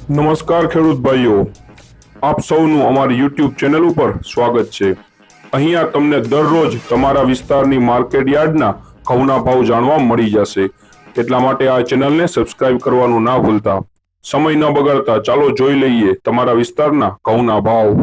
નમસ્કાર ખેડૂત ભાઈઓ, આપ સૌનું અમારી YouTube ચેનલ ઉપર સ્વાગત છે। અહીંયા તમને દરરોજ તમારા વિસ્તારની માર્કેટ યાર્ડના ઘઉંના ભાવ જાણવા મળી જશે। એટલા માટે આ ચેનલને સબસ્ક્રાઇબ કરવાનું ના ભૂલતા। સમય ન બગાડતા ચાલો જોઈ લઈએ તમારા વિસ્તારના ઘઉંના ભાવ।